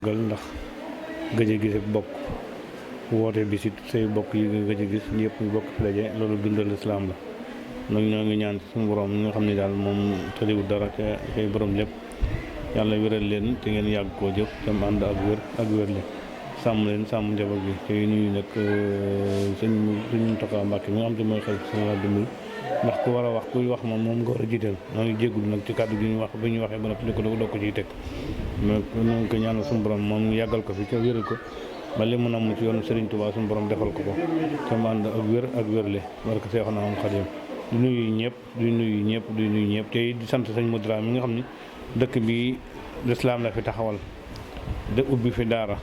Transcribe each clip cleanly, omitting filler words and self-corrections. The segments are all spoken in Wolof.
gal ndax gëj a gis ak bokk woote bi si say bokk yi nga gëj a gis ñëpp ñu bokk fi daje loolu dundal islaam la nag ñoo ngi ñaan suñu borom mi nga xam ne daal moom tëliwul dara te kay borom lépp yàlla wéral leen te ngeen yàgg koo jëf te mu ànd ak wérle sàmm leen sàmm njaboot bi te nuyu nag sëñ Mountakha Mbacké mi nga xam te mooy xel si la dund ndax ku war a wax kuy wax moom nga war a jiital noo ngi jéggul nag ci kàddu gi ñu wax bi ñu waxee ba noppi di ko doo ko ciy teg mais noonu ko ñaanal suñu borom moom yàggal ko fi ca wéral ko ba li mu namm ci yoonu Serigne Touba suñu borom defal ko te mu ànd ak wér ak wérle barke Seexuna Xaadim di nuyu ñëpp di nuyu ñëpp te di sant sëñ Modou mi nga xam ni dëkk bi lislaam la fi taxawal de ubbi fi daara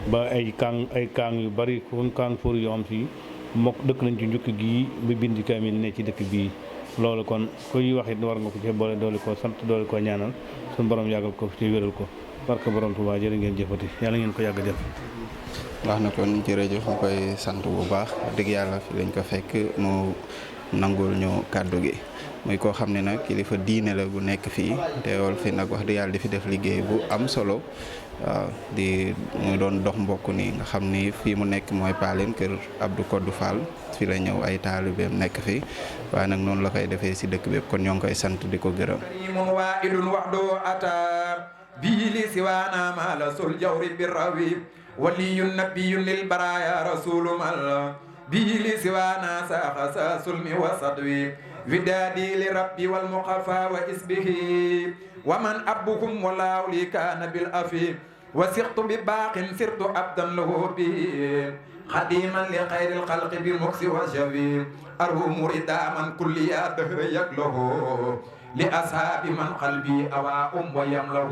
ba ay kaang yu bari kaang fóor yoo xam si mbokk dëkk nañ ci njukki gii bi bindi kaamil ne ci dëkk bii loolu kon kuy wax it war nga ko ci boole doole ko sant doole ko ñaanal suñu borom yàggal ko ci wéral ko barke borom Tuubaa jërë ngeen jëfati yàlla ngeen ko yàgg def. wax na kon jërëjëf ñu koy sant bu baax dëgg yàlla fi lañ ko fekk mu nangul ñu kàddu gi muy koo xam ne nag kilifa diine la bu nekk fii teewal fi nag wax dëgg yàlla di fi def liggéey bu am solo waaw mu doon dox mbokk ni nga xam ni fii mu nekk mooy Paaleen kër Abdou Kodou Fall fi la ñëw ay taalibeem nekk fii waaye nag noonu la koy defee si dëkk bépp kon ñoo ngi koy sant di ko gërëm بيلي سوانا ما لسول جوري بالروي ولي نبي للبرايا رسول مال بيلي سوانا ساخس سلمي وصدوي ودادي لربي والمقفى واسبه ومن أبكم ولا لي كان بالأفي وسقت بباق سرت عبدا له به خديما لخير الخلق بالمكس والجوي أرهو مريدا من كل يا دهر يكله لأصحاب من قلبي أواء ويمله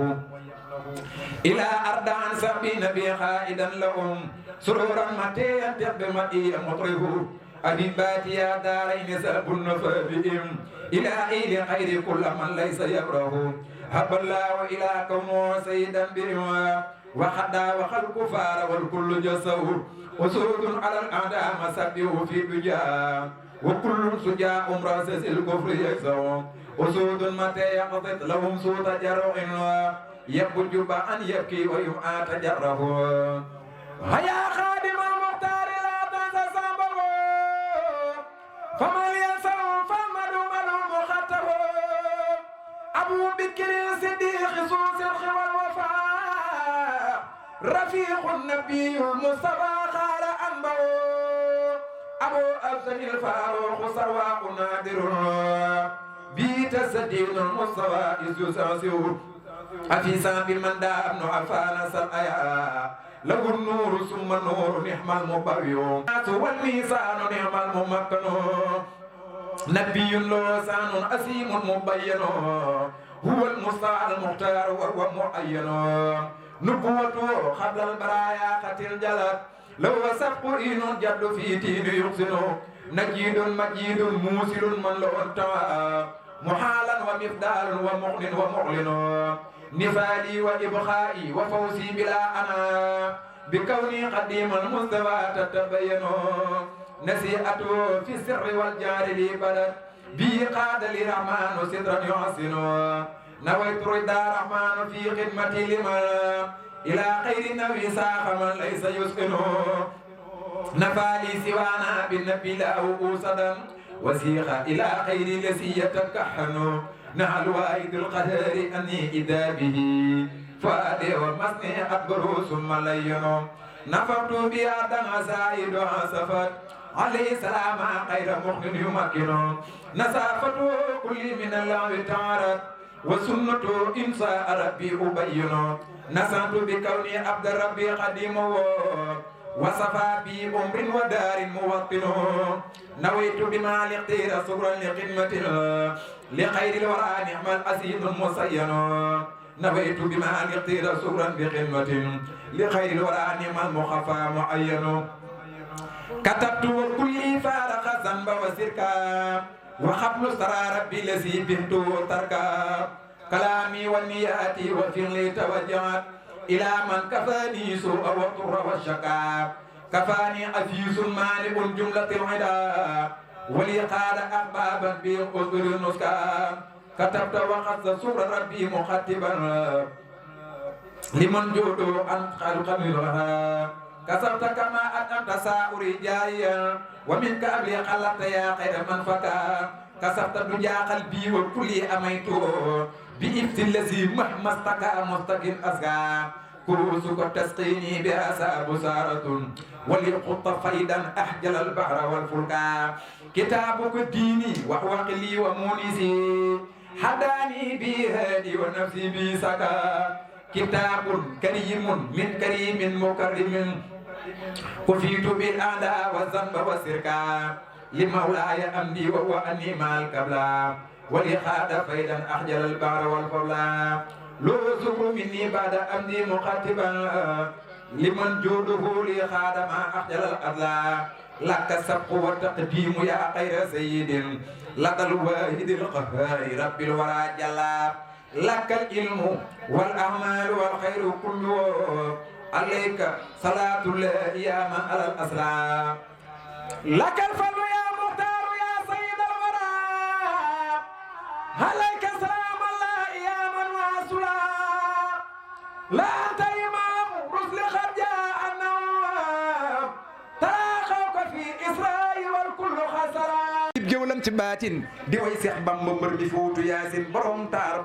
إلى أردان سبين بي خائدا لهم سرورا متي ينتق بمئي مطره أبيباتي يا دارين سأب النفابهم إلى إلى خير كل من ليس يبره هب الله إلى كونه سيدا بهم وخدا وخلق فار والكل جسه وسود على الأعداء مسبه في دجا وكل سجاء مراسس الكفر يكسو وسود متى يقضت لهم سود جرع يبج أن يبكي ويمعى تجره هيا خادم المختار لا تنسى سامبه فمن ينسى فمن مخطه أبو بكر الصديق سوس الخوى الوفاء رفيق النبي المصطفى خار أنبه أبو أبسن الفاروق سواء نادر بيت السدين المصطفى يسوساسيو أفيسا بمن دا ابن عفان سرأيا له النور ثم النور نعم المبوي والميزان نعم الممكن نبي لسان أسيم مبين هو المصطفى المختار وهو معين نبوته قبل البرايا قتل جلت لو سبق إن جد في تين يحسن نجيد مجيد موسل من لو انتوى محالا ومفدال ومغن ومعلن نفالي وإبخائي وفوزي بلا أنا بكوني قديم المستوى تتبين نسيئته في السر والجار لي بلد بي قاد لرحمن سترا يحسن نويت رضا رحمن في خدمتي لمن إلى خير النبي ساق من ليس يسكن نفالي سوانا بالنبي لا أوسدا وسيخ إلى خير الذي يتكحن نعل وايد القدر أني إذا به فادي ومسني أكبر ثم لين نفرت بيادا سعيد سفر عليه السلام خير مخن يمكن نسافة كل من الله تعالى وسنة إنساء ربي أبين نسأت بكوني عبد ربي قديمه وصفى بي أمر ودار موطن نويت بما الاختير صبرا لخدمة لخير الورى نعم الأسيد المصين نويت بما الاختير صبرا بخدمة لخير الورى نعم المخفى معين كتبت وكل فارق ذنب وسركا وخبل سرى ربي الذي بنت تركا كلامي والنيات وفعلي توجهت إلى من كفاني سوء والضر والشكا كفاني عزيز مالك جملة العدا ولي قال أحبابا بقصر النسكا كتبت وقص سور ربي مخطبا liman jodo an khalqamil wahab kasabta kama anta sa'uri jayyan wa minka abli khalaqta ya khayra man faka kasabta dunya qalbi wa kulli amaytu bi ibtilazi mahmastaka mustaqim asga كوسك تسقيني بأسى بسارة وليقط فيدا أحجل البحر والفلكا كتابك ديني وحوق لي ومونسي حداني بهادي ونفسي بسكا كتاب كريم من كريم مكرم كفيت بالأعداء والذنب والسركا لمولاي أمدي وهو أني مع الكبلا ولخاد فيدا أحجل البحر والفلا لو زكر مني بعد أمدي مخاطبا لمن جوده لي خادم أحجل الأضلاع لك السبق والتقديم يا خير سيد لك الواحد القهار رب الورى جلا لك العلم والأعمال والخير كله عليك صلاة الله يا من على الأسرى لك الفضل يا مختار يا سيد الورى عليك سلام الله يا من واسلا لا أنت إمام رسل قد جاء النواب تراخوك في إسرائيل والكل خسرا جولم ci baatin di way Seex Bamba mbër mi fuutu Yaasin borom taar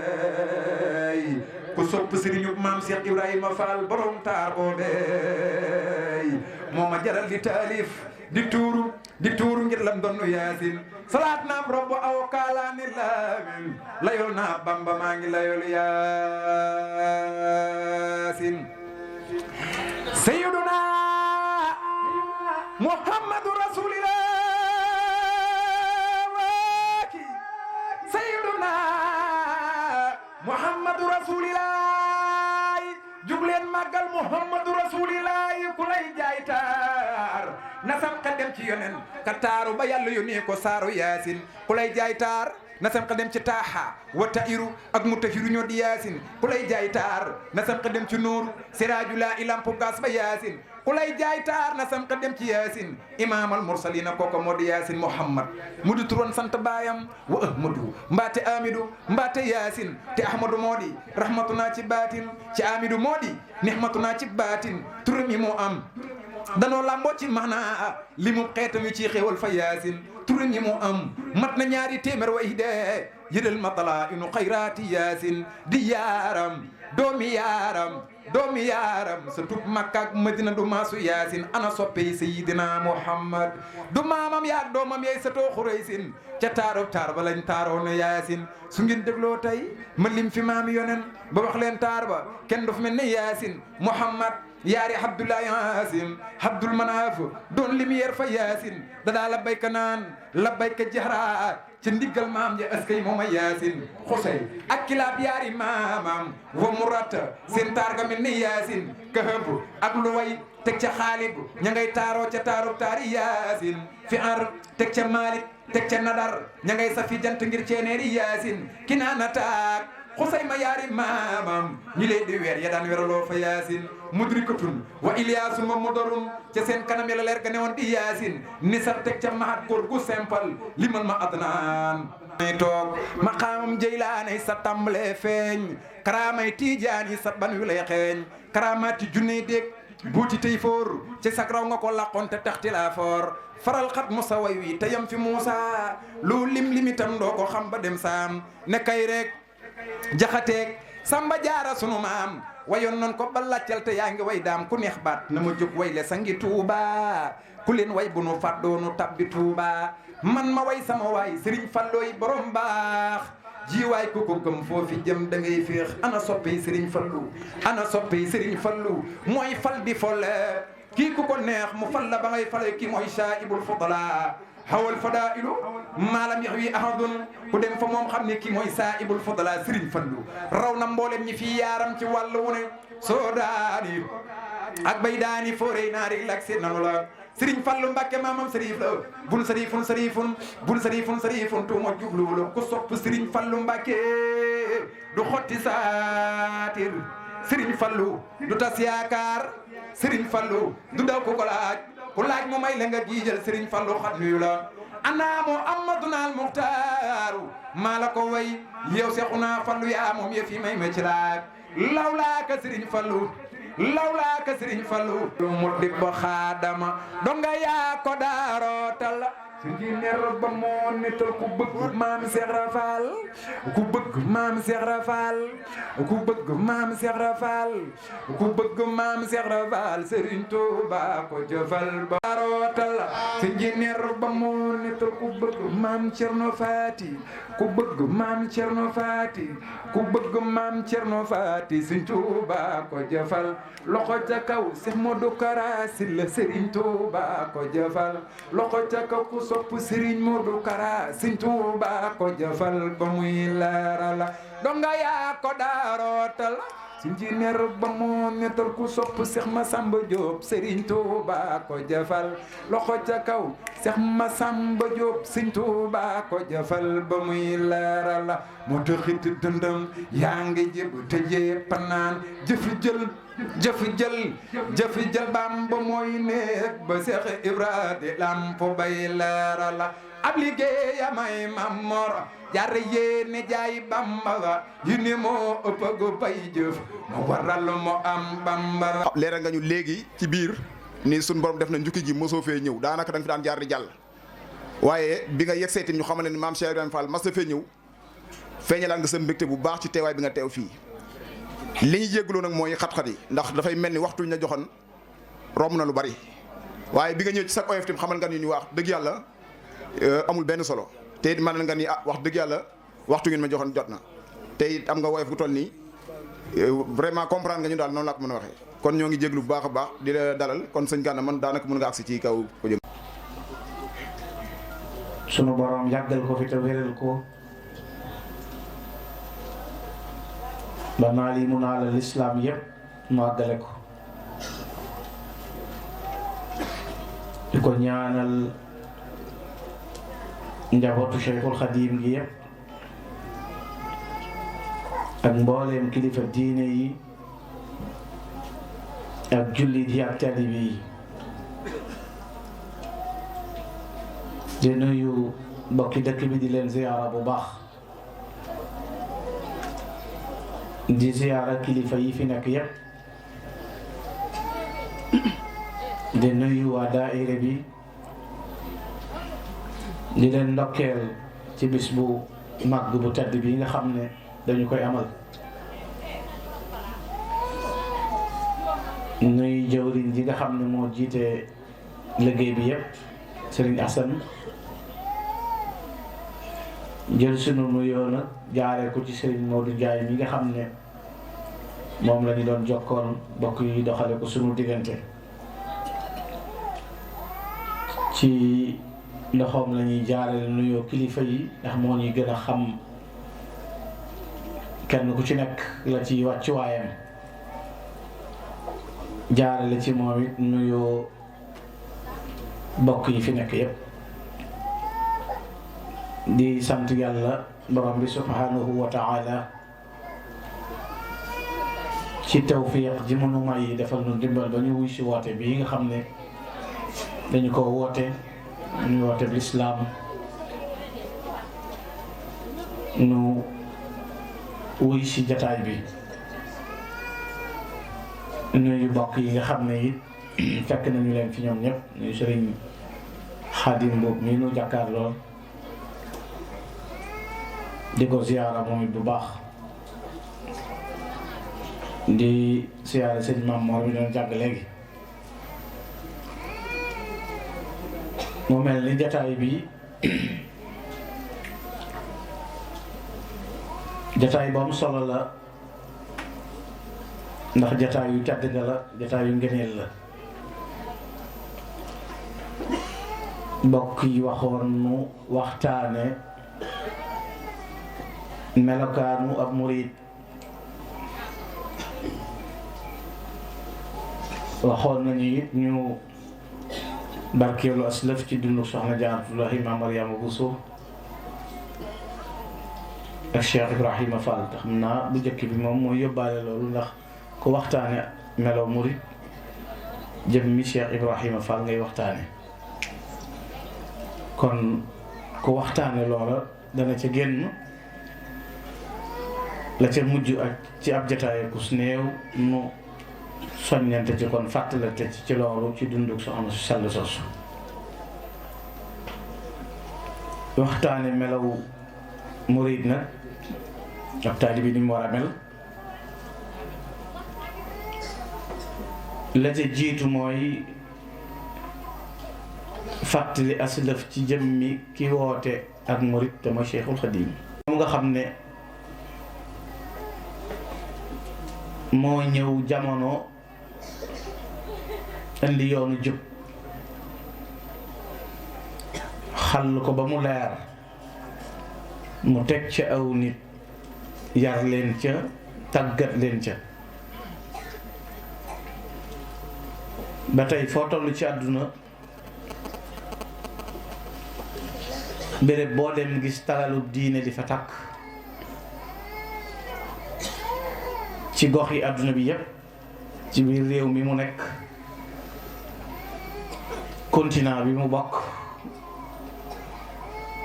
boobee ku sopp sëriñu maam Seex Ibrahima Fall borom taar boobee moo ma jaral di taalif di tuuru ngir lam doonu Yaasin salaat naam robbo aw kaalaani laamin layol naa Bamba maa ngi layol Yaasin sayyiduna Muhammadu Rasulillah sayyiduna Muhammadu Rasulillah jugleen màggal Muhammadu Rasulillah ku lay jaay taar nasam ka dem ci yonen ka taaru ba yàlla yónnee ko saaru Yaasin ku lay jaay taar nasam ka dem ci taaha wa tairu ak mutahiru ñoo di Yaasin ku lay jaay taar nasam ka dem ci nuuru siraaju laa ilampu gas ba Yaasin ku lay jaay taar nasam ka dem ci Yaasin imaamal mursalina koko moo di Yaasin Muhammad mu di turoon sant baayam wa ahmadu mbaate amidu mbaate Yaasin te ahmadu moo di rahmatuna ci baatin ci amidu moo di nihmatuna ci baatin turam yi moo am danoo lamboo ci maanaa li mu xeetam yi ci xéewal fa Yaasin turam yi moo am mat na ñaari téeméer wa ihde yëdal matala inu xayraati Yaasin di yaaram doomi yaaram sa tub Makka ak Madina du maasu Yaasin ana soppe Seydina Muhammad du maamam yaak doomam yey sa too Xuraysin ca taaro taar ba lañ taaroo na Yaasin su ngeen dégloo tey ma lim fi maami yonen ba wax leen taar ba kenn du fi mel ne Yaasin Muhammad yaari Abdoulaye Yaasin Abdul Manaaf doon lumière fa Yaasin dadaa la bayka naan la bayka jahra ci ndiggal maam ja askay mooma Yaasin Xusay ak kilaab yaari maamam wa murata seen taar ga mel ni Yaasin Kahab ak Luway teg ca Xaalib ña ngay taaroo ca taaru taari Yaasin fi ar teg ca Malik teg ca Nadar ña ngay safi jant ngir ceeneeri Yaasin Kinaana taak Xusay ma yaari maamam ñi leen di weer ya daan weraloo fa Yaasin mudrikatun wa Ilyaasu ma mudarun ca seen kanam ya la leer ga newoon di Yaasin nisar teg ca mahat góor gu simple limal ma adnaan may toog maqaamam Jeylaani sa tàmbalee feeñ karaamay Tijaani sa ban wi lay xeeñ karaamaati junne dégg buuti tey foor ci sag raw nga ko laqoon te taxti laa foor faral xat musa way wi te yam fi Muusa lu limitam doo ko xam ba dem saam ne kay rek jaxateeg Samba Jaara sunu maam wayoon non ko ba laccal te yaa ngi way daam ku neex baat na ma jóg way le sangi Tuuba ku leen way bu nu fàddoonu tabbi Tuuba man ma way sama waay Sëriñ Fallooy borom baax jiwaay ku ko gëm foofi jëm da ngay féex ana soppey Sëriñ Fallu ana soppey Sëriñ Fallu mooy fal di folle kii ku ko neex mu fal la ba ngay fale kii mooy saibul fudala hawal fadailu maalam yax wi ahadun ku dem fa moom xam ne kii mooy saibul fudala Sëriñ Fallu raw na mboolem ñi fi yaaram ci wàllu wu ne soo daani ak bay daani foorey naari lak seen nanu la Sëriñ Fallu Mbàkke maamam sërif la bun sërifun tuuma jubluwula ku sopp Sëriñ Fallu Mbàkke du xotti saatir Sëriñ Fallu du tas yaakaar Sëriñ Fallu du daw ko ko laaj ku laaj mu may la nga giijal Serigne Fallou xat nuyu la ana Muhammaduna al Muxtaaru maa la ko way yow Seexuna Fallou yaa moom yëf yi may ma ci laaj lawlaaka Serigne Fallou lawlaaka Serigne Fallou mu dib ba xaadama donga yaa ko daarootal su jineer ba moo nital ku bëgg maam Cheikh Rafal ku bëgg maam Cheikh Rafal ku bëgg maam Cheikh Rafal ku bëgg maam Cheikh Rafal Serigne Touba ko jëfal ba rootal su jineer ba moo nital ku bëgg maam Cerno Faati ku bëgg maam Cerno Faati ku bëgg maam Cerno Faati Serigne Touba ko jëfal loxo ca kaw Cheikh Modou Kara Sylla Serigne Touba ko jëfal loxo ca kaw ku sopp Serigne Modou Kara Serigne Touba ko jëfal ba muy leeral donga yaa ko daarootal injineer ba moo netal ku sopp Cheikh Massamba Diop Serigne Touba ko jëfal loxo ca kaw Cheikh Massamba Diop Serigne Touba ko jëfal ba muy leeral mu taxit dëndëm yaa ngi jëb te jee panaan jëfi jël Bamba mooy néeg ba Cheikh Ibra di lamp bay leeral ab liggéeya may Mamor jar yéene jaay Bamba yu ni moo ëppagu bay jëf mu waral mu am Bamba. leeral nga ñu léegi ci biir ni suñ borom def na njukki ji mosoo fee ñëw daanaka da nga fi daan jaar di jàll waaye bi nga yegg seeti ñu xamal ne ni maam Cheikh Ibrahima Fall mas na fee ñëw feeñalaan nga sa mbégte bu baax ci teewaay bi nga teew fii. li ñu jégloo nag mooy xat-xat yi ndax dafay mel ni waxtu ñu la joxoon romb na lu bari waaye bi nga ñëw ci sa oyof tim xamal nga ni wax dëgg yàlla amul benn solo te it mën nga ni wax dëgg yàlla waxtu ngeen ma joxoon jot na te it am nga woyof gu toll nii vraiment comprendre nga ñu daal noonu laa ko mën a waxee kon ñoo ngi jéglu bu baax a baax di la dalal kon sëñ Gana man daanaka mën nga agsi ci kaw ko jëm. sunu borom yàggal ko fi te wéral ko ba naal yi mu naala lislaam yépp mu àggale ko di ko ñaanal njabootu Cheikhul Khadim gi yépp ak mbooleem kilifa diine yi ak jullit yi ak taalibe yi di nuyu mbokki dëkk bi di leen ziyaara bu baax di ziyaara kilifa yi fi nekk yépp di nuyu waa daayira bi di leen ndokkeel ci bis bu màgg bu tedd bi nga xam ne dañu koy amal nuy jawriñ ji nga xam ne moo jiite liggéey bi yépp Serigne Assane jël sunu nuyoo nag jaaree ko ci Serigne Modou Ndiaye mi nga xam ne moom la ñu doon jokkoon bokk yi doxale ko sunu diggante ci loxoom la ñuy jaarale nuyoo kilifa yi ndax moo ñuy gën a xam kenn ku ci nekk la ci wàccuwaayam jaarale ci moom it nuyoo bokk yi fi nekk yépp di sant yàlla borom bi subhanahu wa ta'ala ci tawfiq ji mënu may defal nu dimbal ba ñu wuy si woote bii nga xam ne dañu ko woote ñu woote bi lislaam nu wuy si jataay bi nuyu bokk yi nga xam ne it fekk nañu leen fi ñoom ñëpp nuyu Sëriñ Xaadim Mbuub mii nu jàkkaar lool di ko ziyaara moom it bu baax di ziyaara sëñ Maam Mor mi doon jàng léegi mu mel ni jataay bi jataay bu am solo la ndax jataay yu tedd nga la jataay yu ngëneel la mbokk yi waxoon nu waxtaane melokaanu ab murid waxoon nañu it ñu barkeelu aslëf ci dundu soxna Jaaratullaahi Maam Mariama Bousso ak Cheikh Ibrahima Fall te xam naa bu njëkk bi moom mooy yóbbaale loolu ndax ku waxtaane melo murid jëmmi Cheikh Ibrahima Fall ngay waxtaane kon ku waxtaane loola dana ca génn la ca mujj ak ci ab jataay ku néew nu soññante ci kon fàttalante ci loolu ci dunduk soxna su sell soosu waxtaane melaw murid nag ab taalibe ni mu war a mel la ca jiitu mooy fàttali aslëf ci jëmmi ki woote ak murid te mooy Cheikhul Khadim mu nga xam ne moo ñëw jamono indi yoonu jub xàll ko ba mu leer mu teg ca aw nit yar leen ca tàggat leen ca ba tey foo toll ci àdduna béréb boo dem gis talalub diine di fa takk ci gox yi àdduna bi yépp ci biir réew mi mu nekk continent bi mu bokk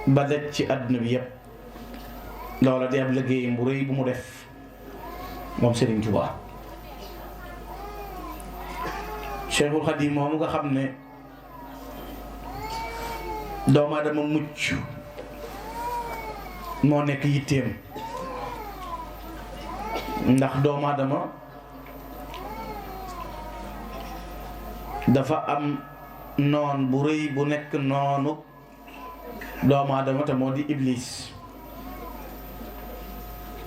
ba daj ci àdduna bi yépp loola di ab liggéeyam bu rëy bu mu def moom Serigne Touba Cheikhul Khadim moomu nga xam ne doomu aadama mucc moo nekk yitteem ndax doomu aadama dafa am noon bu rëy bu nekk noonu doomu aadama te moo di iblis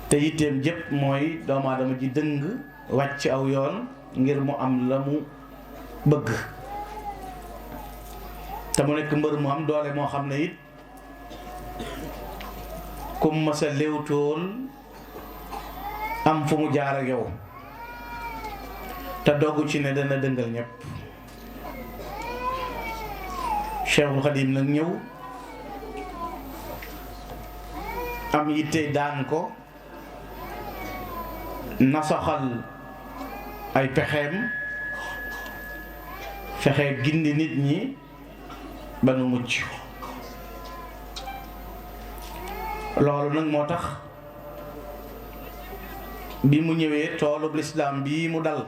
te yitteem jëpp mooy doomu aadama ji dëng wàcc aw yoon ngir mu am la mu bëgg te mu nekk mbër mu am doole moo xam ne it kum ma sa léewtool am fu mu jaar ak yow te doggu ci ne dana dëngal ñépp Cheikhul Khadim nag ñëw am yitte daan ko nasaxal ay pexeem fexe gindi nit ñi ba nu mucc loolu nag moo tax bi mu ñëwee toolub lislaam bii mu dal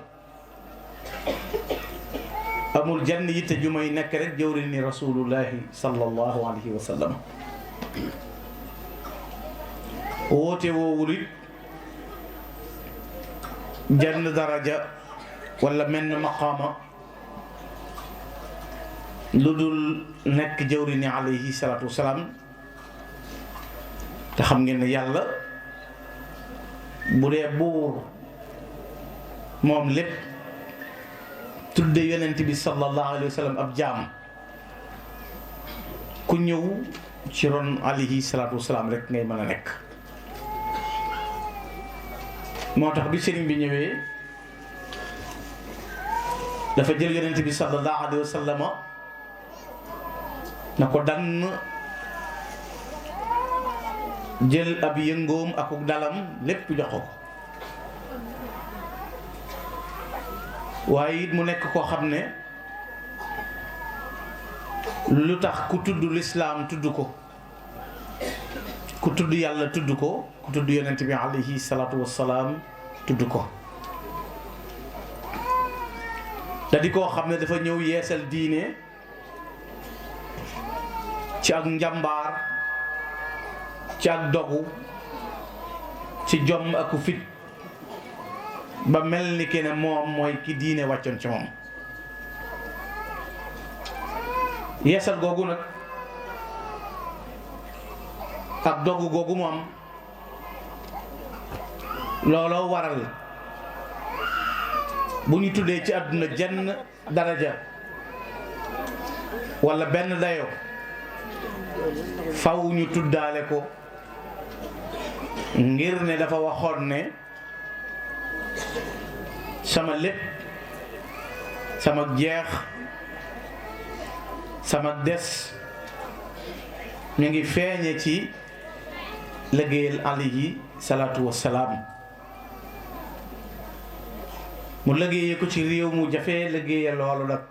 amul jenn yitte ju may nekk rek jëwri ni rasulullahi sallallahu alayhi wa sallam woote woowul it jenn daraja wala menn maqaama lu dul nekk jëwri ni alayhi salaatu wasalaam te xam ngeen ne yàlla bu dee buur moom lépp tudde yonent bi sallallahu alayhi wa sallam ab jaam ku ñëw ci ron alayhi salaatu wasalaam rek ngay mën a nekk moo tax bi sëriñ bi ñëwee dafa jël yonent bi sallallahu alayhi wa sallam na ko dann jël ab yëngoom akuk dalam lépp jox ko waaye it mu nekk koo xam ne lu tax ku tudd lislaam tudd ko ku tudd yàlla tudd ko ku tudd yonent bi alayhi salaatu wassalaam tudd ko da di koo xam ne dafa ñëw yeesal diine ci ak njàmbaar ci ak dogu ci jom ak fit ba mel ni ki ne moom mooy ki diine wàccoon ci moom yeesal googu nag ak dogu googu moom looloo waral bu ñu tuddee ci àdduna jenn daraja walla benn dayo faw ñu tuddaale ko ngir ne dafa waxoon ne sama lépp sama jeex sama des ñu ngi feeñe ci liggéeyal alayhi salaatu wassalaam mu liggéeye ko ci réew mu jafee liggéeye loolu nag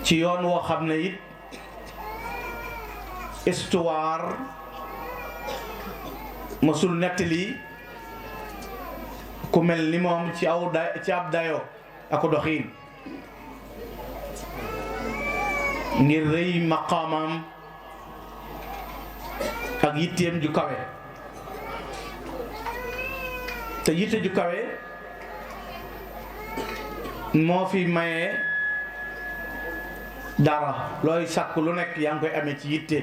ci yoon woo xam ne it histoire mësul nettali ku mel ni moom ci ab dayo ak doxiin ngir rëy maqaamam ak yitteem ju kawe te yitte ju kawe moo fi maye dara looy sàkk lu nekk yaa ngi koy amee ci yitte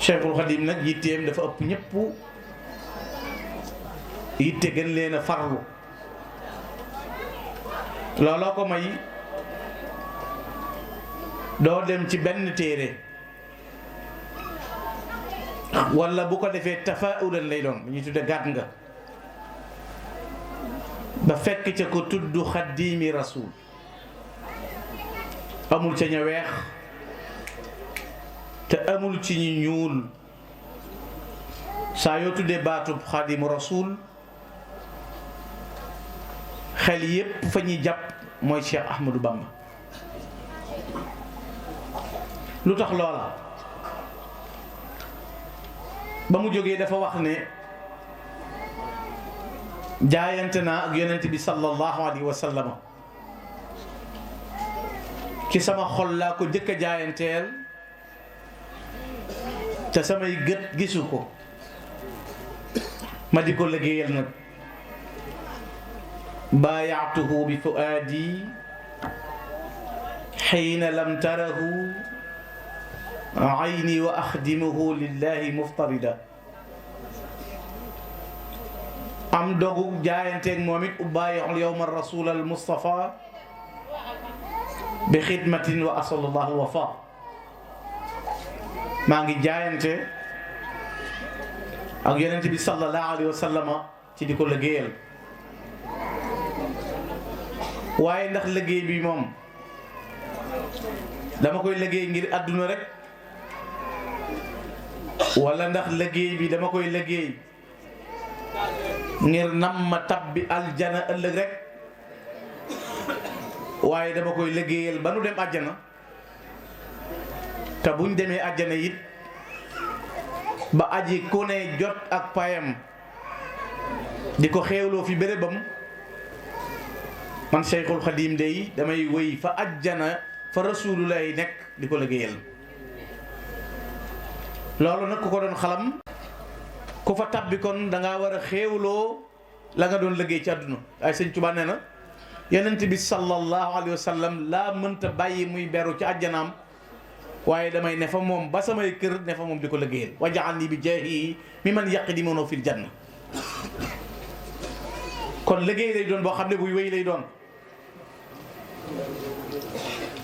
Cheikhul Khadim nag yitteem dafa ëpp ñëpp yitte gën leen a farlu looloo ko may doo dem ci benn téere walla bu ko defee tafaaulan lay doon bu ñuy tudde gàtt nga ba fekk ca ko tudd xaddiimi rasul amul ca ña weex te amul ci ñi ñuul saa yoo tuddee baatub xaddiimu rasul xel yépp fa ñuy jàpp mooy Cheikh Ahmadou Bamba lu tax loola ba mu jógee dafa wax ne jaayante naa ak yonent bi sallallahu alayhi wa sallam ci sama xol laa ko jëkk a jaayanteel te samay gët gisu ko ma di ko liggéeyal nag baayaatuhu bi fuaadi xiina lam tarahu ayni wa axdimuhu lillahi muftarida am dogu jaayanteeg moom it ubaayiul yowma rasul al mustafa bi xidmatin wa asalullahu wafa maa ngi jaayante ak yonent bi sallallahu alayhi wa sallama ci di ko liggéeyal waaye ndax liggéey bi moom dama koy liggéey ngir àdduna rek wala ndax liggéey bi dama koy liggéey ngir nam ma tabbi aljana ëllëg rek waaye dama koy liggéeyal ba nu dem àjjana te buñ demee àjjana it ba aji ku ne jot ak payam di ko xéewloo fi bérébam man Cheikhul Khadim day damay wéy fa àjjana fa rasulullahi nekk di ko liggéeyal loolu nag ku ko doon xalam ku fa tabbi kon dangaa war a xéewloo la nga doon liggéey ci àdduna ay sëñ Tuubaa nee na yonent bi sallallahu alayhi wa sallam laa mënta bàyyi muy beru ci àjjanaam waaye damay ne fa moom ba samay kër ne fa moom di ko liggéeyal waj'alni bi jaahi mi man yaqdimuhu fil janna kon liggéey lay doon boo xam ne buy wéy lay doon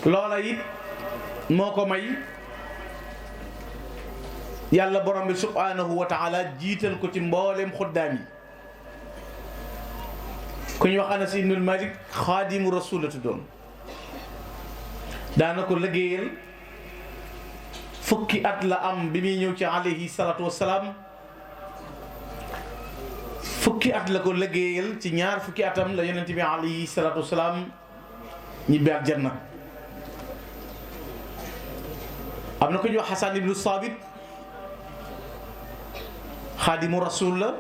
loola it moo ko may yàlla borom bi subhanahu wa taala jiital ko ci mboolem xuddaam yi ku ñu wax Anas ibnul Malik xaadimu rasul la tuddoon daana ko liggéeyal fukki at la am bi muy ñëw ci alayhi salatu wassalaam fukki at la ko liggéeyal ci ñaar fukki atam la yonent bi alayhi salatu wassalaam ñibbi aljanna am na ko ñu wax Xasan ibnu Saabit xaadimu rasul la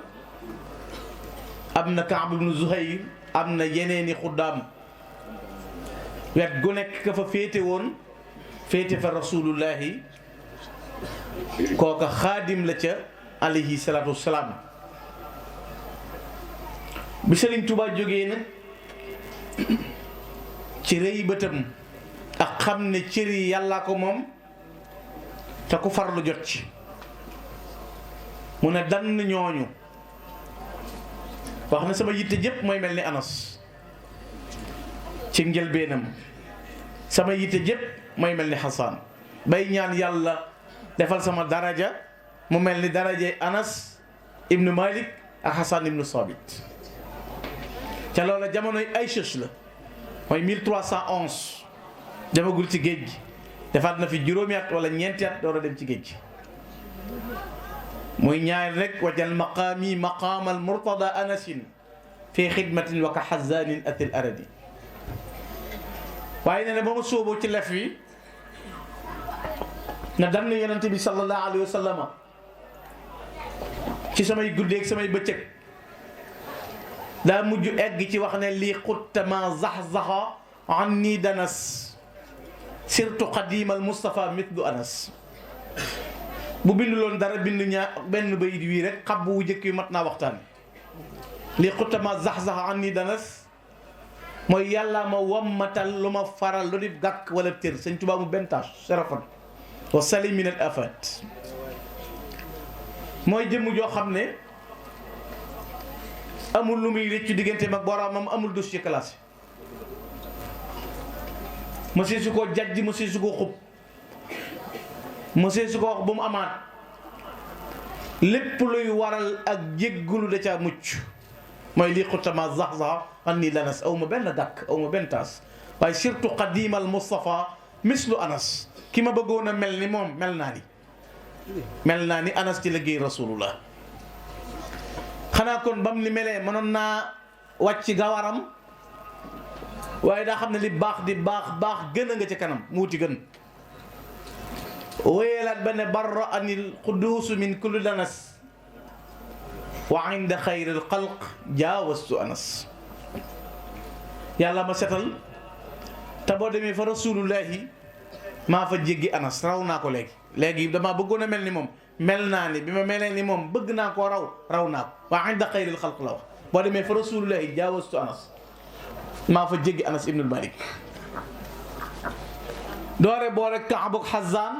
am na Kaab ibnu Zuhayr am na yeneeni xuddaam wet gu nekk ka fa féete woon féete fa rasulullahi kooka xaadim la ca alayhi salaatu wassalaam bi Sëriñ Tuubaa jógee nag ci rëy bëtam ak xam ne cër yi yàllaa ko moom te ku farlu jot ci mu ne dann ñooñu wax na sama yitte jëpp mooy mel ni Anas ci njëlbeenam sama yitte jëpp mooy mel ni Xasan bay ñaan yàlla defal sama daraja mu mel ni daraje Anas ibnu Malik ak Xasan ibnu Sabit ca loola jamonoy ay chëch la mooy 1311 demagul ci géej gi defaat na fi juróomi at wala ñeenti at door a dem ci géej gi muy ñaar rek wajal maqaami maqaamal murtada anasin fi xidmatin wa ka xazaanin atil aradi waaye nee na ba ma sóoboo ci lef wi na dan yonente bi sallallahu alayhi wa sallama ci samay guddeeg samay bëccëg daa mujj egg ci wax ne lii xuttama zax-zaxa an nii danas sirtu qadimal Mustafa mithlu anas bu binduloon dara bind benn bayit wii rek xab wu jëkk wi mat naa waxtaan lii xuttama zax-zaxa an nii danas mooy yàlla ma wammatal lu ma faral lu dib gàkk wala tër Sëñ Tuubaa mu benn tâche sarafan wa salim min al afat mooy jëmm joo xam ne amul lu muy rëccu diggante mag boromam amul dossier classé monsieur su ko jajj monsieur su ko xub monsieur su ko wax ba mu amaat lépp luy waral ak jéggulu da ca mucc mooy lii xuttama zax-zax an nii lanas aw ma benn gàkk aw ma benn taas waaye surtout qadimal Mustafa mislu anas ki ma bëggoon a mel ni moom mel naa ni anas ci liggéey rasulullah xanaa kon bam ni melee mënoon naa wàcc gawaram waaye daa xam ne li baax di baax gën a nga ci kanam mu wuti gën wéyelaat ba ne barra anil quduusu min kulli danas wa inda xayril xalq jaawastu anas yàlla ma setal te boo demee fa rasulullahi maa fa jéggi anas raw naa ko léegi damaa bëggoon a mel ni moom mel naa ni bi ma melee ni moom bëgg naa koo raw naa ko waa inda xayril xalq la wax boo demee fa rasulullahi jaawastu anas maa fa jéggi anas ibnul malik doore boo rek Kaab ak Xazaan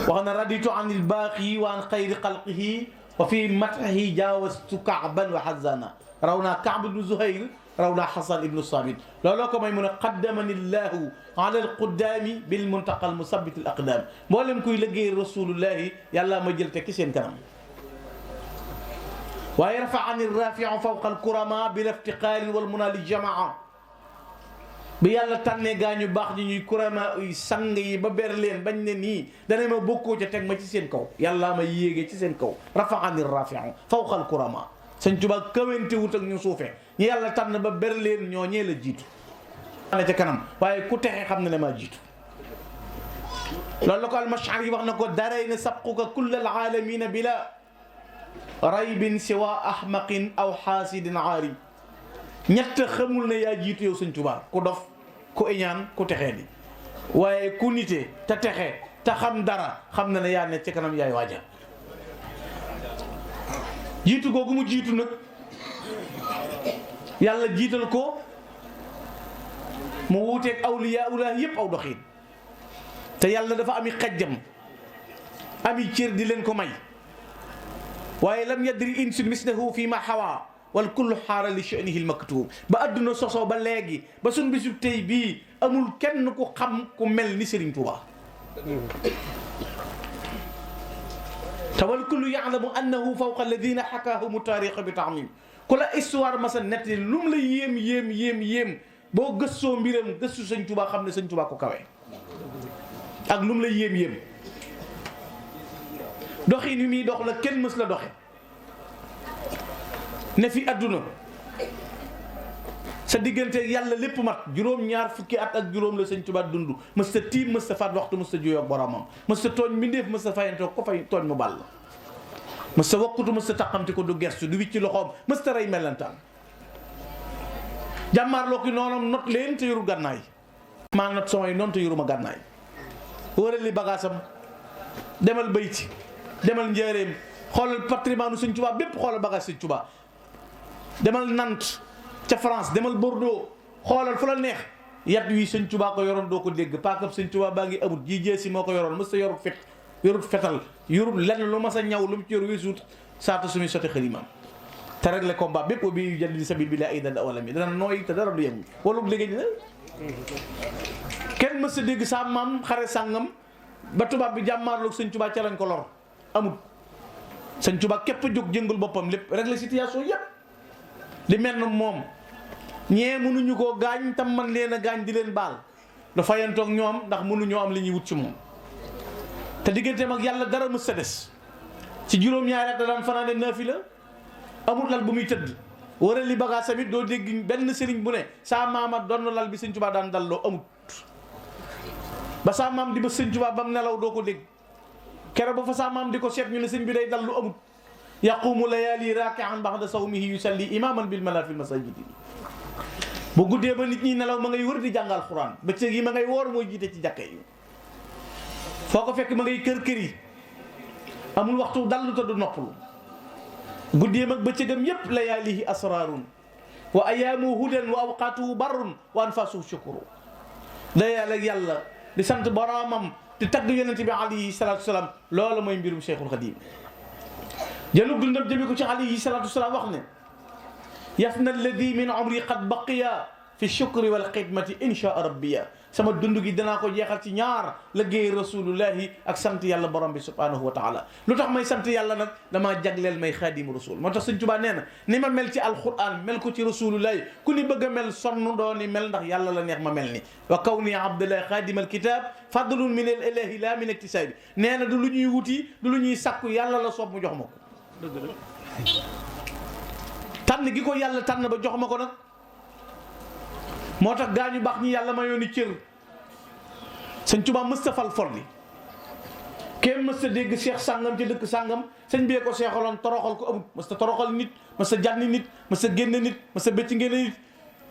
wax na raditu anil baaqi wa an xayri xalqihi wa fi matahi jaawastu Kaaban wa Xazaana raw naa Kaab ibnu Zuhayr raw naa Xasan ibnu Saabit looloo ko may mun a qaddamani llahu ala alquddaami bil muntaqa al musabbit al aqdaam mboolem kuy liggéey rasulullahi yàlla ma jël tekki seen kanam waaye rafaani rafiu fawqa alkurama bil iftiqaarin wal munaali jamaa bi yàlla tànnee gaañu baax ñi ñuy kurama uy sang yi ba ber leen bañ ne nii dana ma bokkoo ca teg ma ci seen kaw yàlla ma yéege ci seen kaw rafaani rafiu fawqa alkurama Sëñ Tuubaa kawente wut ak ñu suufee ñu yàlla tànn ba ber leen ñoo ñee la jiitu ana ca kanam waaye ku texe xam ne ne maa jiitu loolu la ko almashar yi wax na ko daray na sabquka kulla alaalamina bila raybin siwa ahmaqin aw xaasidin aari ñett xamul ne yaa jiitu yow Sëñ Tuubaa ku dof ku iñaan ku texee di waaye ku nite te texe te xam dara xam na ne yaa ne ca kanam yaay waaja jiitu googu mu jiitu nag yàlla jiital ko mu wuuteeg awliyaa ullah yëpp aw doxiin te yàlla dafa ami xajjam ami cër di leen ko may waaye lam yadri insun mislahu fi ma xawaa wal kullu xaara li sha'nihi al-maktub ba adduna sosoo ba léegi ba suñ bisu tey bii amul kenn ku xam ku mel ni Serigne Touba te wal kullu ya'lamu annahu fawqa alladina xakaahumu taarixa bi taamim ku la histoire masa nettali lu mu la yéem boo gëstoo mbiram gëstu Sëñ Touba xam ne Sëñ Touba ko kawe ak lu mu la yéem doxin wi muy dox la kenn mës la doxe ne fi adduna sa diggante yàlla lépp mat juróom-ñaar fukki at ak juróom la Sëñ Tuubaa dund mës ta tiim mës ta faat waxtu mës ta juyoo ak boromam mës ta tooñ mbindéef mës ta fayantoo ko fay tooñ mu bàll mës ta wakkutu mës ta taqamti ko du gerstu du wicci loxoom mës ta rey mellantaan jàmmaarloo ki noonam not leen te yoru gànnaay maa not samay noonu te yoruma gànnaay wëral li bagaasam demal bayti demal njaareem xoolal patrimoine Sëñ Tuubaa bépp xoolal bagage Sëñ Tuubaa demal Nantes ca France demal Bordeaux xoolal fu la neex yat wi Sëñ Tuubaa ko yoroon doo ko dégg paakab Sëñ Tuubaa baa ngi amut ji jeesi moo ko yoroon mës ta yorut fetal yorut lenn lu mas a ñaw lu mu ci yor weesuut saata suñuy sotti xërimam te réglé combat bépp bi yu jaddi sabil bi laa ay dal awala mi dana nooy te dara du yëngu wala liggéey na kenn mës a dégg sa maam xare sàngam ba tubaab bi jàmmaarloog Sëñ Tuubaa ca lañ ko lor amut Sëñ Tuubaa képp jóg jëngul boppam lépp réglé situation yépp di mel na moom ñee mënuñu koo gaañ tam man leen a gaañ di leen baal da fayantoog ñoom ndax mënuñoo am li ñuy wut ci moom te digganteem ak yàlla dara mës sa des ci juróom-ñaari at da daan fanaane naafila amul lal bu muy tëdd wara li bagage tamit doo dégg benn sëriñ bu ne saa maama doon lal bi sëñ Tuubaa daan dalloo amut ba saa maam di ba sëñ Tuubaa ba mu nelaw doo ko dégg keroog ba fa saa maam di ko seet ñu ne sëñ bi day dallu amut yaqumu layaali raaki'an ba'da sawmihi yusalli imaman bil mala fil masajidi bu guddee ba nit ñi nelaw ma ngay wër di jàngal Alxuraan bëccëg yi ma ngay woor mooy jiite ci jàkka yi foo ko fekk ma ngay kër yi amul waxtu dallu te du noppalu guddeem ak bëccëgam yépp layaalihi asrarun wa ayaamu hudan wa awqaatuhu barrun wa anfasuhu shukuru layaal ak yàlla di sant boroomam di tagg yonente bi alayhi salatu wasalaam loolu mooy mbirum Cheikhul Khadim jëlug dundam jëme ko ci alayhi salatu wasalaam wax ne yafna alladi min umri qad baqiya fi shukri wal xidmati insha rabbiya sama dund gi danaa ko jeexal ci ñaar liggéey rasulullahi ak sant yàlla borom bi subhanahu wa taala lu tax may sant yàlla nag damaa jagleel may xaadimu rasul moo tax sëñ Tuubaa nee na ni ma mel ci alquran mel ko ci rasulullahi ku ni bëgg a mel sonn dooni mel ndax yàlla la neex ma mel ni wa kawni abdullahi xaadim alkitab fadlun min al ilahi la min iktisaabi nee na du lu ñuy wuti du lu ñuy sakku yàlla la soob mu jox ma ko dëgg la tànn gi ko yàlla tànn ba jox ma ko nag moo tax gaañu baax ñi yàlla ma yooni cër sëñ Tuubaa mës ta fal folli kenn mës ta dégg seex sàngam ci dëkk sàngam sëñ bee ko seexaloon toroxal ko amut mës ta toroxal nit mës ta jànni nit mës ta génne nit mës ta bëcc ngénne nit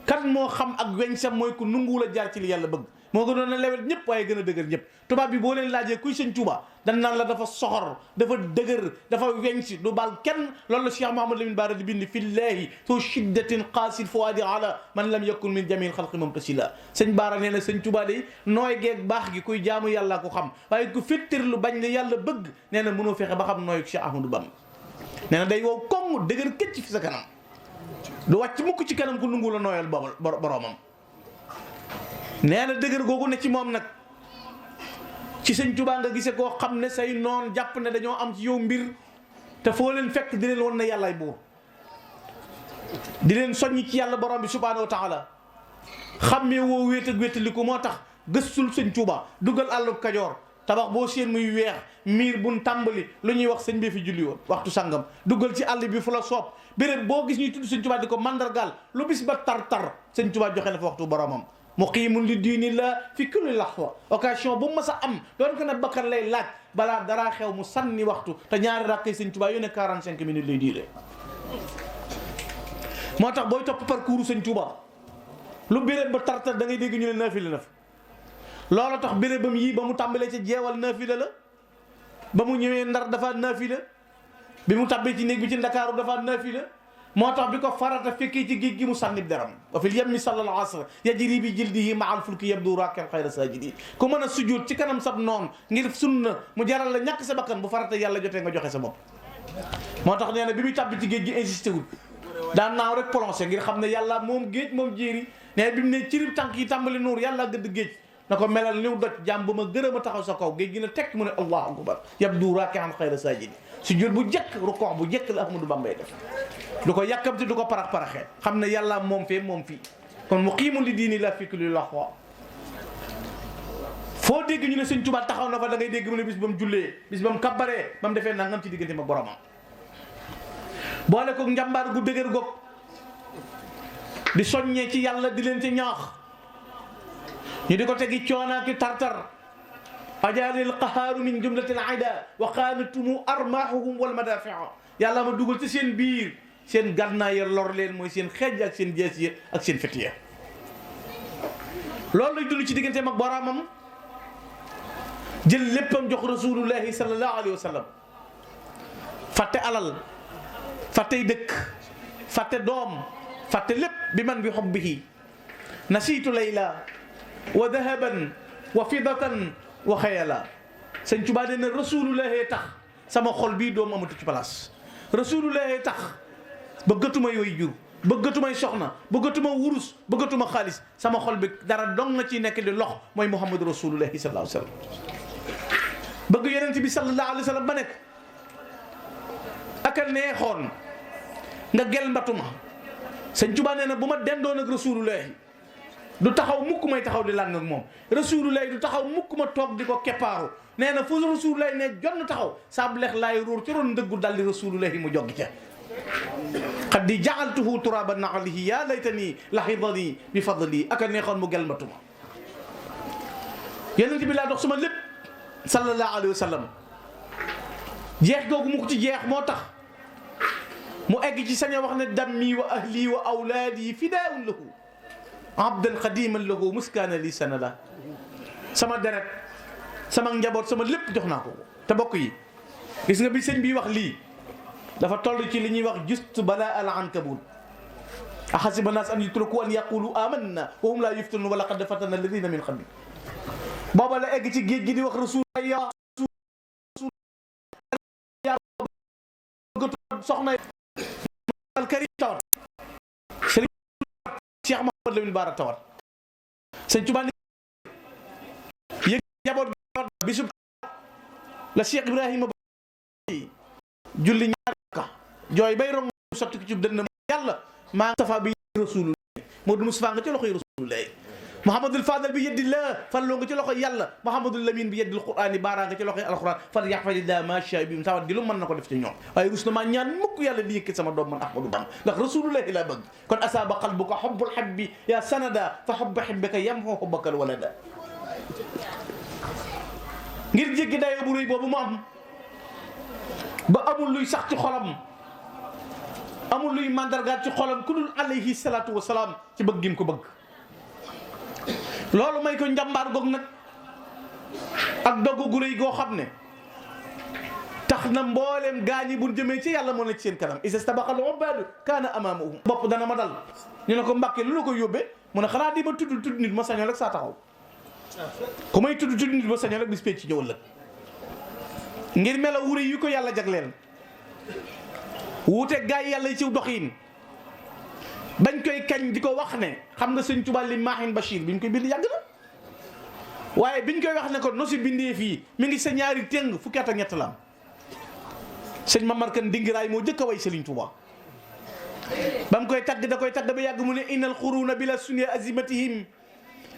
kan moo xam ak weñ sam mooy ku nunguwul a jaar ci li yàlla bëgg moo gënoon a lewet ñëpp waaye gën a dëgër ñëpp tubaab bi boo leen laajee kuy sëñ Tuubaa dañ naan la dafa soxor dafa dëgër dafa weñ si du baal kenn loolu la Cheikh Mouhamadou Lamine Bara di bind fillahi su shiddatin qaasil fuadi ala man lam yakun min jamil xalqi mumtasila sëñ Bara nee na sëñ Tuubaa day nooy geeg baax gi kuy jaamu yàlla ko xam waaye ku fittir lu bañ li yàlla bëgg nee na mënoo fexe ba xam nooy Cheikh Ahmadou Bamba nee na day wow koŋŋ dëgër këcc fi sa kanam du wàcc mukk ci kanam ku nungu la nooyal boroomam nee na dëgër googu ne ci moom nag ci sëñ Tuubaa nga gisee koo xam ne say noon jàpp ne dañoo am ci yow mbir te foo leen fekk di leen won ne yàllaay buur di leen soññi ci yàlla borom bi subhaanahu wa taala xammee woo wéet ak wéetaliku moo tax gëstul sëñ Tuubaa dugal àllub Kajoor tabax boo seen muy weex miir buñ tàmbali lu ñuy wax sëñ bi fi julli woon waxtu sangam duggal ci àll bi fu la soob béréb boo gis ñuy tudd sëñ Tuubaa di ko mandargaal lu bis ba tar sëñ Tuubaa joxe na fa waxtu boromam muqiimun li diinillah fi kulli lahwa occasion bu mas a am doon ko ne bakkan lay laaj balaa daraa xew mu sànni waxtu te ñaari rakkay sëñ Tuubaa yu ne 45 minutes lay diire moo tax booy topp parcours sëñ Tuubaa lu béréb ba tartar da ngay dégg ñu ne naafila na fa loolu tax bérébam yii ba mu tàmbalee ci jeewal naafila la ba mu ñëwee Ndar dafa naafila bi mu tàbbee ci néeg bi ci Ndakaaru dafa naafila moo tax bi ko farata fekkee ci géej gi mu sànni deram wa fil yammi sallal asr yajri bi jildihi ma al fulki yabdu rakan xayra sajidi ku mën a sujjóot ci kanam sab noon ngir sunna mu jaral la ñàkk sa bakkan bu farata yàlla jotee nga joxe sa bopp moo tax nee na bi muy tàbbi ci géej gi insisté wul daan naaw rek plongé ngir xam ne yàlla moom géej moom jéeri nee bi mu ne cirib tànk yi tàmbali nuur yàlla gëdd géej na ko melal niw doj jàmm ba ma gërëm a taxaw sa kaw géej gi na tekk mu ne allahu akbar yabdu rakan xayra sajidi sujjóot bu jëkk rukkoo bu jëkk la Ahmadou Bamba def du ko yàkkamti du ko parax-paraxee xam ne yàlla moom fee moom fii kon muqiimun li diini la fi kulli lahwa foo dégg ñu ne sëñ Tuubaa taxaw na fa da ngay dégg mu ne bis ba mu jullee bis ba mu kabbaree ba mu defee nangam ci diggante ma boromam boole ko njàmbaar gu dëgër goog di soññee ci yàlla di leen ci ñaax ñu di ko tegi coonaaki tartar ajaanil qahaaru min jumlatil aida wa qaanatumu armaahuhum wal madafia yàlla ma dugal ci seen biir seen gànnaay ya lor leen mooy seen xeej ak seen jees ya ak seen fet ya loolu lay dund ci digganteem ak boromam jël léppam jox rasulullahi sallallahu alayhi wa sallam fàtte alal fàttey dëkk fàtte doom fàtte lépp bi man bi hubbihi nasiitu layla wa dahaban wa fidatan wa xayala sëñ Tuubaa nee na rasulullahi tax sama xol bii doom amatu ci place rasulullahi tax bëggatuma yooyu jur bëggatumay soxna bëggatuma wurus bëggatuma xaalis sama xol bi dara dong na ci nekk di lox mooy muhammadu rasulullahi sallallahu alayhi wa sallam bëgg yonent bi sallallahu alayhi wa sallam ba nekk aka neexoon nga gel mbatuma sëñ Tuubaa nee na bu ma dendoon ak rasulullahi du taxaw mukk may taxaw di làng ak moom. rasulullah du taxaw mukk ma toog di ko keppaaru. nee na fu rasulullah ne jonn taxaw saabu leex laay ruur ci ron ndëggu daldi rasulullah mu joggi ca. qad di ja'altuhu turaban na'lihi ya laytani lahidani bi fadli aka neexoon mu gelmatuma. yonent bi laa dox suma lépp sallallahu alayhi wa sallam. jeex googu mu ko ci jeex moo tax mu egg ci sañ a wax ne dammi wa ahli wa awlaadi fidaa'un lahu abdan xadiman lahu muskaana li sanada. sama deret sama njaboot sama lépp jox naa ko. te bokk yi gis nga bi sëñ bi wax lii dafa toll ci li ñuy wax just bala al ankabut ahasiba naas an yutraku an yaqulu amanna wa hum la yuftanun wa laqad fatana alladina min qabli. booba la egg ci géej gi di wax rasul ya soxna alkarim tawat sëriñ Cheikh Mahamad Lamine Bara tawat sëñ Tuubaa yëg njaboot bisub la Cheikh Ibrahima julli ñaar ka jooy bay rong sotti ko ci dënn yàlla maa Mustafa bi rasulullah Modou Moustapha nga ci loxoy rasulullah Mouhamadul Fadal bi yeddillah falloo nga ci loxoy yàlla Mouhamadul Lamine bi yeddil Qur'an yi baaraa nga ci loxoy alquran fal yahfadillah ma sha bi tawat gi lu mën na ko def ci ñoom. waaye rus na maa ñaan mukk yàlla di yëkkat sama doom man Ahmadou Bamba ndax rasulullahi laa bëgg. kon asaaba qalbuka hubbul habbi ya sanada fa hubbu hibbika yamhu hubbakal walada. ngir jéggi dayoo bu rëy boobu mu am ba amul luy sax ci xolam amul luy mandargaat ci xolam ku dul alayhi salaatu wa salaam ci bëgg gi mu ko bëgg. loolu may ko njàmbaar goog nag ak doggu gu rëy goo xam ne tax na mbooleem gaañi bu jëmee ci yàlla moo ne ci seen kanam isa stabaqal ubaadu kaana amaamahum. bopp dana ma dal ñu ne ko Mbàkke lu la ko yóbbee mu ne xanaa di ma tudd nit ma sañoon rek saa taxaw ku may tudd nit ma sañoon rek bis pee ci ñëwal la ngir mela wure yu ko yàlla jagleel wuute gaay yàlla yi ci doxiin bañ koy kañ di ko wax ne xam nga sëñ Tuubaa li Maahin Bachir bi ñu koy bind yàgg na waaye biñ koy wax ne ko nosi bindee fii mi ngi sa ñaari téng fukki at ak ñett la am sëñ Mamar Kan Dingiraay moo jëkk a way Sëriñ Tuubaa ba mu koy tagg da koy tagg ba yàgg mu ne innal xuruuna bila sunya azimatihim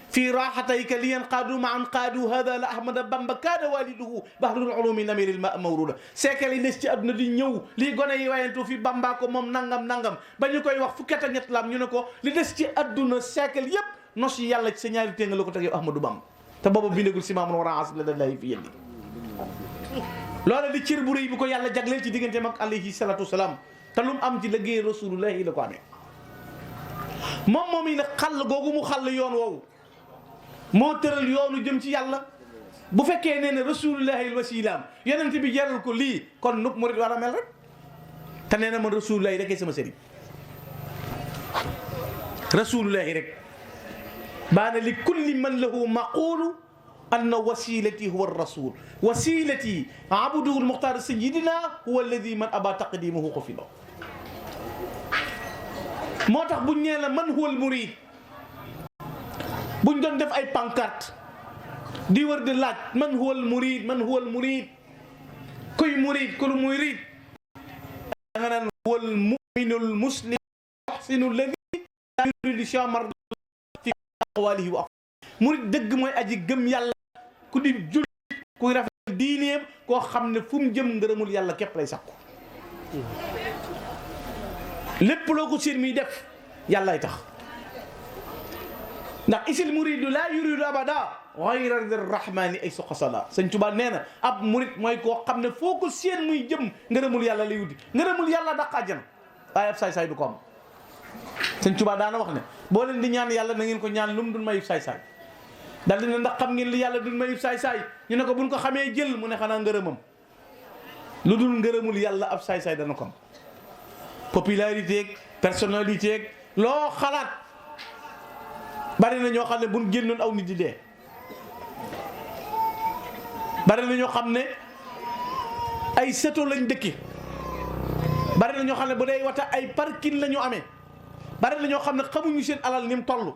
fii raaxatayka li yanqaadu ma an qaadu hada la ahmada bamba kaada waliduhu bahrul ulumi namiril ma mawruda seekal yi des ci àdduna di ñëw lii gone yi wayantu fi bamba ko moom nangam ba ñu koy wax fukki at ak ñett lam ñu ne ko li des ci àdduna seekal yépp nos yi yàlla ci sa ñaari ténga la ko teg yow ahmadou bamba te booba bindagul si maamul war a as la dallahi fi yeddi loola di cër bu rëy bu ko yàlla jagleel ci digganteem ak alayhi salatu wasalaam te lu mu am ci liggéey rasulullahi la ko amee moom yi nag xàll googu mu xàll yoon woowu moo tëral yoonu jëm ci yàlla bu fekkee nee na rasulullahi wasilaam yonent bi jaral ko lii kon nu murid war a mel rek te nee na man rasulullahi rek sama sëriñ rasulullahi rek baana li kulli man lahu maqulu anna wasilati huwa rasul wasilati abduhu almuxtaar sayidina huwa alladi man aba taqdimuhu xufilo moo tax buñ nee la man huwa almurid buñ doon def ay pancarte di wër di laaj man huwal murid man huwal murid kuy murid ku murid da nga naan huwal muminul muslim muhsinu alladi la yuridu shamar fi aqwalihi wa murid dëgg mooy aji gëm yàlla ku di jullit kuy rafet diineem koo xam ne fu mu jëm ngërëmul yàlla képp lay sàkku lépp loo ko seen muy def yàllaay tax ndax isil muridu laa yuridu abada ghayra rahmani ay soqasala sëñ Tuubaa nee na ab murid mooy koo xam ne foo ko seen muy jëm ngërëmul yàlla lay wuti ngërëmul yàlla daq àjjana waaye ab saay-saay du ko am sëñ Tuubaa daana wax ne boo leen di ñaan yàlla na ngeen ko ñaan lu mu dul mayub saay-saay dal dina ndax xam ngeen li yàlla dul mayub saay-saay ñu ne ko buñ ko xamee jël mu ne xanaa ngërëmam lu dul ngërëmul yàlla ab saay-saay dana ko am popularité ak personnalité ak loo xalaat bari na ñoo xam ne buñ génnoon aw nit di dee bari na ñoo xam ne ay seto lañ dëkki bari na ñoo xam ne bu dee wata ay parking la ñu amee bari na ñoo xam ne xamuñu seen alal ni mu toll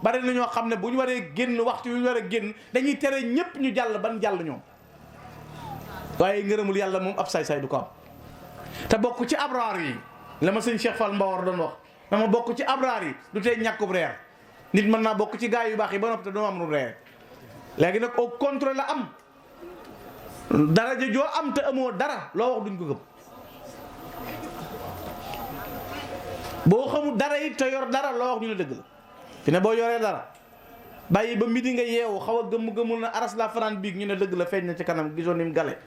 bari na ñoo xam ne bu ñu waree génn waxtu yu ñu war a génn dañuy tere ñépp ñu jàll ban jàll ñoom waaye ngërëmul yàlla moom ab saay-saay du ko am te bokk ci abraar yi la ma sëñ Cheikh Fall Mbawar doon wax dama bokk ci abraar yi du tey ñàkkub reer nit mën naa bokk ci gaay yu baax yi ba noppi te doo am lu reer léegi nag au contrôle la am daraja joo am te amoo dara loo wax duñ ko gëm boo xamul dara it te yor dara loo wax ñu ne dëgg la fi ne boo yoree dara bàyyi ba midi nga yeewu xaw a gëmul na aras la fanaan biig ñu ne dëgg la feeñ na ci kanam gisoon ni mu gale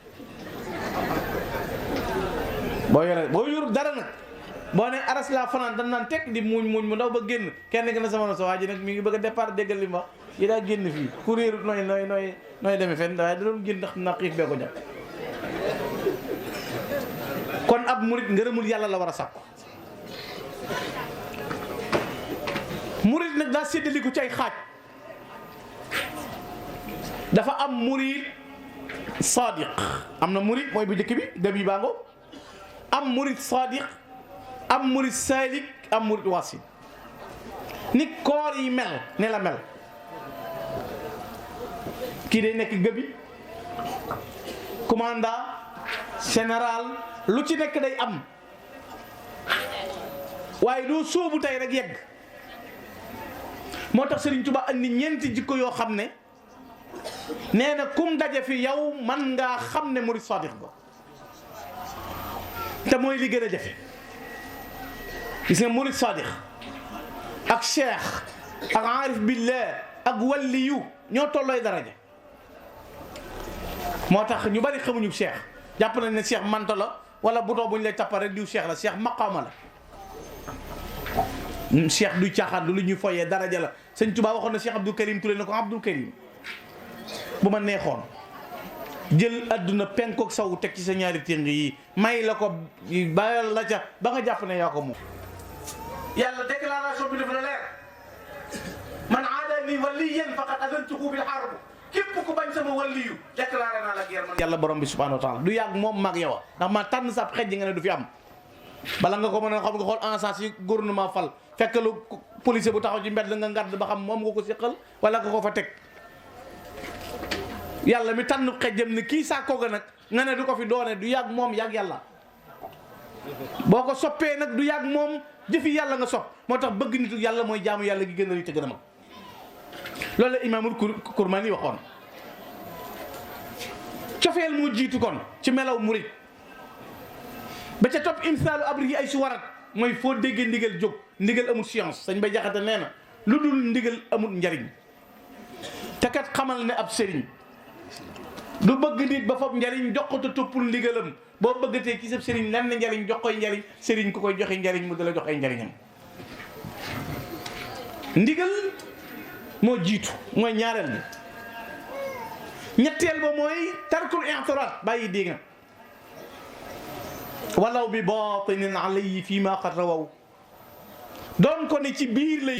boo yorul dara nag boo ne aras la fanaan dañ naan teg di muuñ mu ndaw ba génn kenn ki na sama no sa waa ji nag mi ngi bëgg a départ déggal li ma yi daa génn fii ku réerut nooy demee fenn waaye da doon génn ndax na xiif bee ko jàpp kon ab murit ngërëmul yàlla la war a sàkku murit nag daa séddaliku ci ay xaaj dafa am murit sadiq am na murit mooy bu njëkk bi début baango am murit sadiq am murit salik am murit wasil ni koor yi mel ne la mel kii day nekk gëbi commandant général lu ci nekk day am waaye doo sóobu tey rek yegg moo tax Serigne Touba andi ñeenti jikko yoo xam ne nee na kum daje fi yow man ngaa xam ne murid sadiq ba te mooy li gën a jafe gis nga murid sadiq ak cheikh ak aarif billah ak waliyu ñoo tollooy daraja moo tax ñu bari xamuñu cheikh jàpp nañ ne cheikh manto la wala butoo bu ñu lay tappal rek diw cheikh la cheikh maqaama la cheikh du caaxaan du lu ñuy foyee daraja la sëñ Tuubaa waxoon na cheikh Abdou Karim Touré na ko Abdou Karim bu ma neexoon jël adduna penkook saw teg ci sa ñaari téng yi may la ko bayal la ca ba nga jàpp ne yaa ko moom yàlla déclaration bi def na leer man aada li waliyan faqad adantuhu bil harb képp ku bañ sama waliyu déclaré naa la guerre man yàlla borom bi subhanahu wa taala du yàgg moom mag yow ndax ma tànn sab xej nga ne du fi am bala nga ko mën a xam nga xool en sens yi gouvernement fal fekk lu policier bu taxaw ci mbedd nga ngàdd ba xam moom nga ko siqal wala nga ko fa teg yàlla mi tànn xejjam ne kii saa kooga nag nga ne du ko fi doone du yàgg moom yàgg yàlla boo ko soppee nag du yàgg moom jëfi yàlla nga sopp moo tax bëgg nitu yàlla mooy jaamu yàlla gi gën a ri te gën a mag loolu la imaamul Kurmaani waxoon cofeel moo jiitu kon ci melaw murit ba ca topp imsaalu abri yi ay su warat mooy foo déggee ndigal jóg ndigal amul science sañ bay jaxate nee na lu dul ndigal amul njariñ te kat xamal ne ab sëriñ du bëgg nit ba foofu njariñ jox ko te toppul ndigalam boo bëggatee ci sa sëriñ lan na njariñ jox koy njariñ sëriñ ku koy joxe njariñ mu dala jox ay njariñam ndigal moo jiitu mooy ñaareel bi ñetteel ba mooy tarkul i'tiraad bàyyi dégg na walaw bi baatinin alayhi fii ma qad rawaw doon ko ne ci biir lay